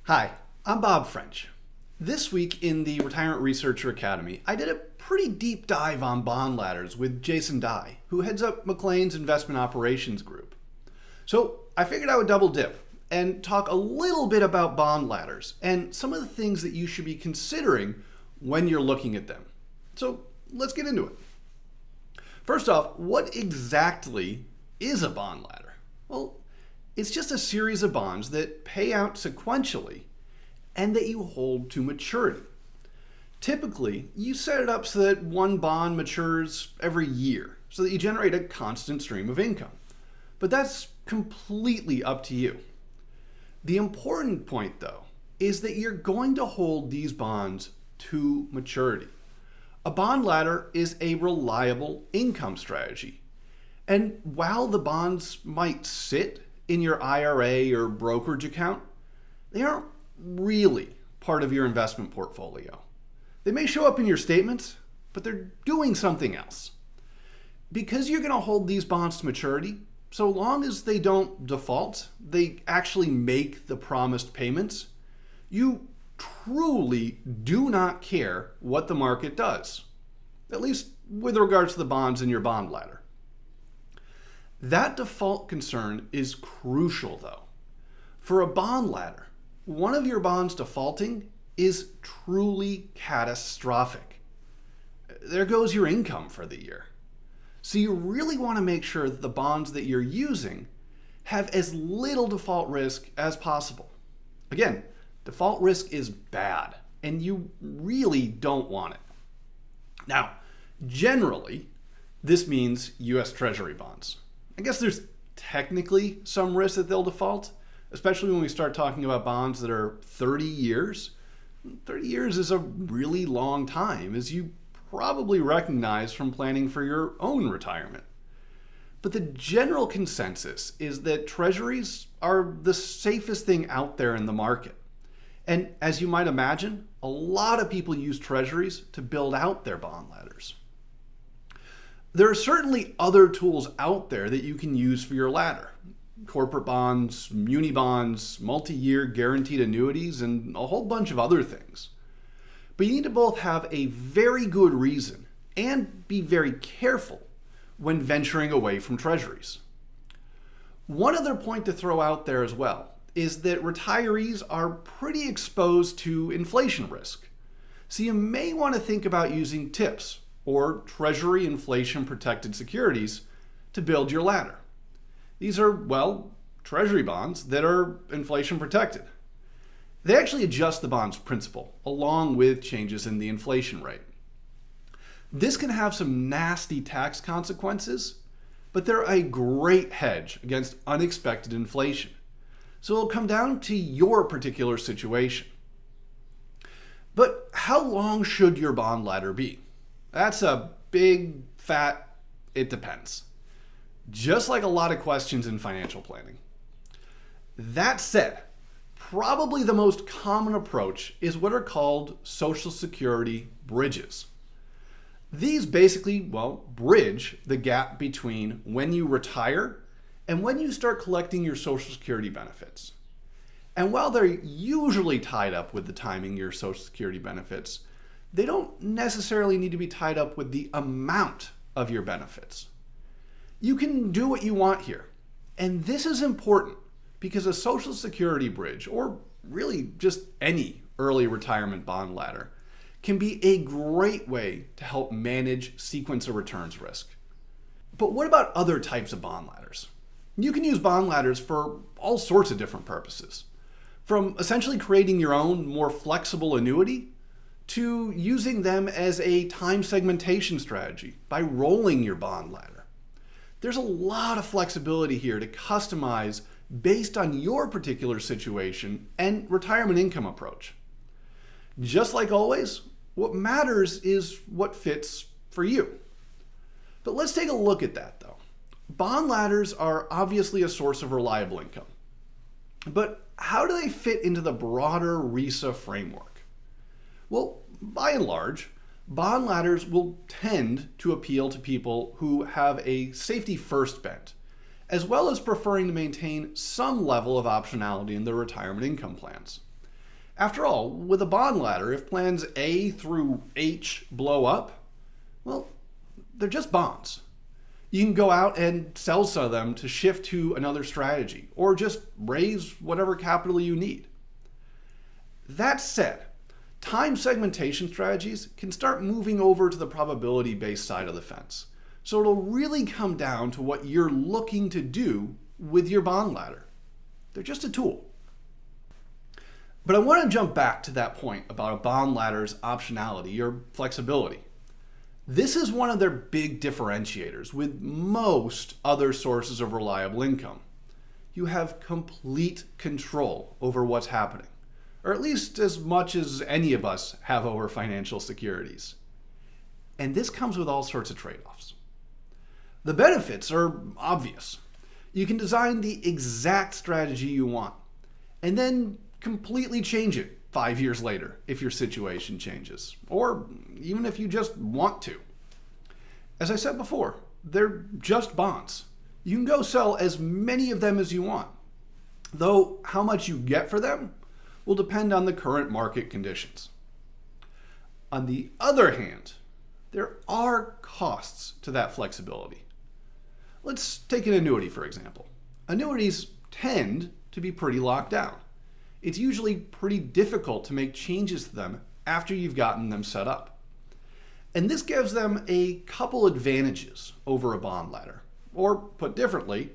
Hi, I'm Bob French. This week in the Retirement Researcher Academy, I did a pretty deep dive on bond ladders with Jason Dye, who heads up McLean's Investment Operations Group. So I figured I would double dip and talk a little bit about bond ladders and some of the things that you should be considering when you're looking at them. So let's get into it. First off, what exactly is a bond ladder? Well, it's just a series of bonds that pay out sequentially and that you hold to maturity. Typically, you set it up so that one bond matures every year so that you generate a constant stream of income. But that's completely up to you. The important point, though, is that you're going to hold these bonds to maturity. A bond ladder is a reliable income strategy. And while the bonds might sit in your IRA or brokerage account, they aren't really part of your investment portfolio. They may show up in your statements, but they're doing something else. Because you're going to hold these bonds to maturity, so long as they don't default, they actually make the promised payments, you truly do not care what the market does, at least with regards to the bonds in your bond ladder. That default concern is crucial, though. For a bond ladder, one of your bonds defaulting is truly catastrophic. There goes your income for the year. So you really want to make sure that the bonds that you're using have as little default risk as possible. Again, default risk is bad, and you really don't want it. Now, generally, this means U.S. Treasury bonds. I guess there's technically some risk that they'll default, especially when we start talking about bonds that are 30 years. 30 years is a really long time, as you probably recognize from planning for your own retirement. But the general consensus is that treasuries are the safest thing out there in the market. And as you might imagine, a lot of people use treasuries to build out their bond ladders. There are certainly other tools out there that you can use for your ladder. Corporate bonds, muni bonds, multi-year guaranteed annuities, and a whole bunch of other things. But you need to both have a very good reason and be very careful when venturing away from treasuries. One other point to throw out there as well is that retirees are pretty exposed to inflation risk. So you may want to think about using TIPS, or Treasury Inflation Protected Securities, to build your ladder. These are, well, treasury bonds that are inflation protected. They actually adjust the bond's principal along with changes in the inflation rate. This can have some nasty tax consequences, but they're a great hedge against unexpected inflation. So it'll come down to your particular situation. But how long should your bond ladder be? That's a big, fat, it depends. Just like a lot of questions in financial planning. That said, probably the most common approach is what are called Social Security bridges. These basically, bridge the gap between when you retire and when you start collecting your Social Security benefits. And while they're usually tied up with the timing of your Social Security benefits, they don't necessarily need to be tied up with the amount of your benefits. You can do what you want here. And this is important because a Social Security bridge, or really just any early retirement bond ladder, can be a great way to help manage sequence of returns risk. But what about other types of bond ladders? You can use bond ladders for all sorts of different purposes. From essentially creating your own more flexible annuity to using them as a time segmentation strategy by rolling your bond ladder. There's a lot of flexibility here to customize based on your particular situation and retirement income approach. Just like always, what matters is what fits for you. But let's take a look at that though. Bond ladders are obviously a source of reliable income. But how do they fit into the broader RISA framework? Well, by and large, bond ladders will tend to appeal to people who have a safety first bent, as well as preferring to maintain some level of optionality in their retirement income plans. After all, with a bond ladder, if plans A through H blow up, well, they're just bonds. You can go out and sell some of them to shift to another strategy, or just raise whatever capital you need. That said, time segmentation strategies can start moving over to the probability-based side of the fence. So it'll really come down to what you're looking to do with your bond ladder. They're just a tool. But I want to jump back to that point about a bond ladder's optionality or flexibility. This is one of their big differentiators with most other sources of reliable income. You have complete control over what's happening, or at least as much as any of us have over financial securities. And this comes with all sorts of trade-offs. The benefits are obvious. You can design the exact strategy you want, and then completely change it 5 years later if your situation changes, or even if you just want to. As I said before, they're just bonds. You can go sell as many of them as you want, though how much you get for them will depend on the current market conditions. On the other hand, there are costs to that flexibility. Let's take an annuity, for example. Annuities tend to be pretty locked down. It's usually pretty difficult to make changes to them after you've gotten them set up. And this gives them a couple advantages over a bond ladder. Or put differently,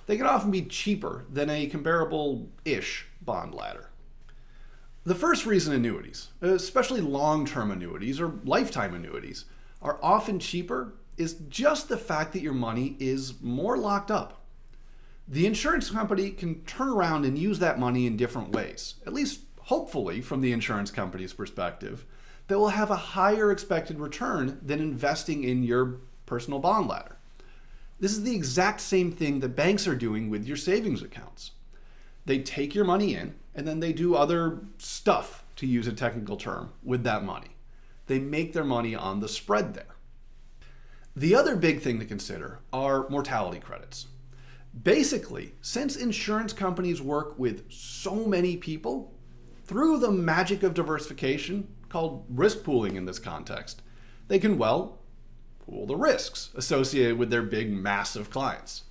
they can often be cheaper than a comparable-ish bond ladder. The first reason annuities, especially long-term annuities or lifetime annuities, are often cheaper is just the fact that your money is more locked up. The insurance company can turn around and use that money in different ways, at least hopefully from the insurance company's perspective, that will have a higher expected return than investing in your personal bond ladder. This is the exact same thing that banks are doing with your savings accounts. They take your money in and then they do other stuff, to use a technical term, with that money. They make their money on the spread there. The other big thing to consider are mortality credits. Basically, since insurance companies work with so many people, through the magic of diversification, called risk pooling in this context, they can, well, pool the risks associated with their big mass of clients.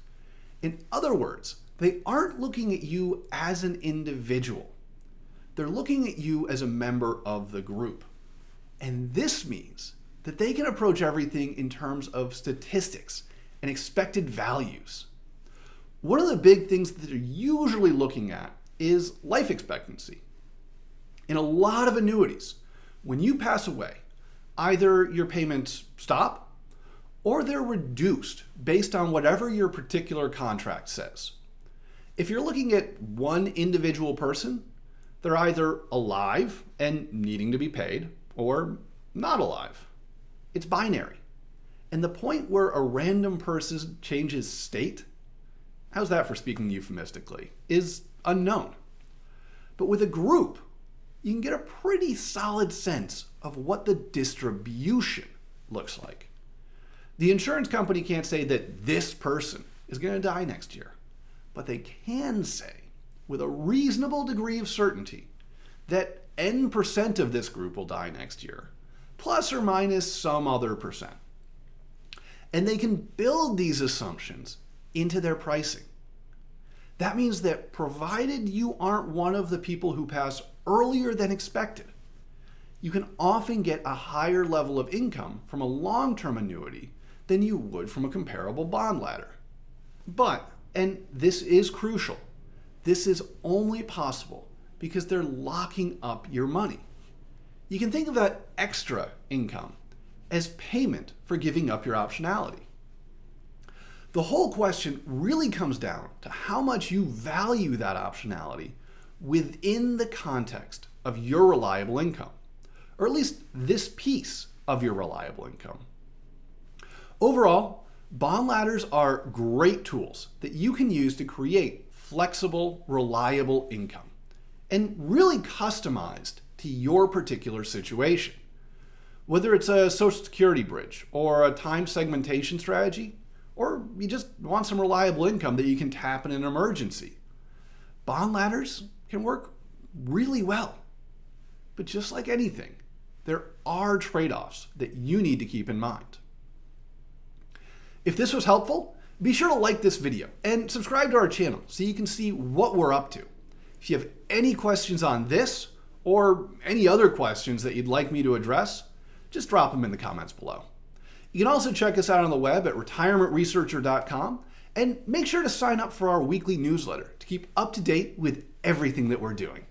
In other words, they aren't looking at you as an individual. They're looking at you as a member of the group. And this means that they can approach everything in terms of statistics and expected values. One of the big things that they're usually looking at is life expectancy. In a lot of annuities, when you pass away, either your payments stop or they're reduced based on whatever your particular contract says. If you're looking at one individual person, they're either alive and needing to be paid or not alive. It's binary. And the point where a random person changes state, how's that for speaking euphemistically, is unknown. But with a group, you can get a pretty solid sense of what the distribution looks like. The insurance company can't say that this person is going to die next year, but they can say with a reasonable degree of certainty that N% of this group will die next year, plus or minus some other percent. And they can build these assumptions into their pricing. That means that provided you aren't one of the people who pass earlier than expected, you can often get a higher level of income from a long-term annuity than you would from a comparable bond ladder. But, and this is crucial, this is only possible because they're locking up your money. You can think of that extra income as payment for giving up your optionality. The whole question really comes down to how much you value that optionality within the context of your reliable income, or at least this piece of your reliable income. Overall, bond ladders are great tools that you can use to create flexible, reliable income, and really customized to your particular situation. Whether it's a Social Security bridge or a time segmentation strategy, or you just want some reliable income that you can tap in an emergency, bond ladders can work really well. But just like anything, there are trade-offs that you need to keep in mind. If this was helpful, be sure to like this video and subscribe to our channel so you can see what we're up to. If you have any questions on this or any other questions that you'd like me to address, just drop them in the comments below. You can also check us out on the web at retirementresearcher.com and make sure to sign up for our weekly newsletter to keep up to date with everything that we're doing.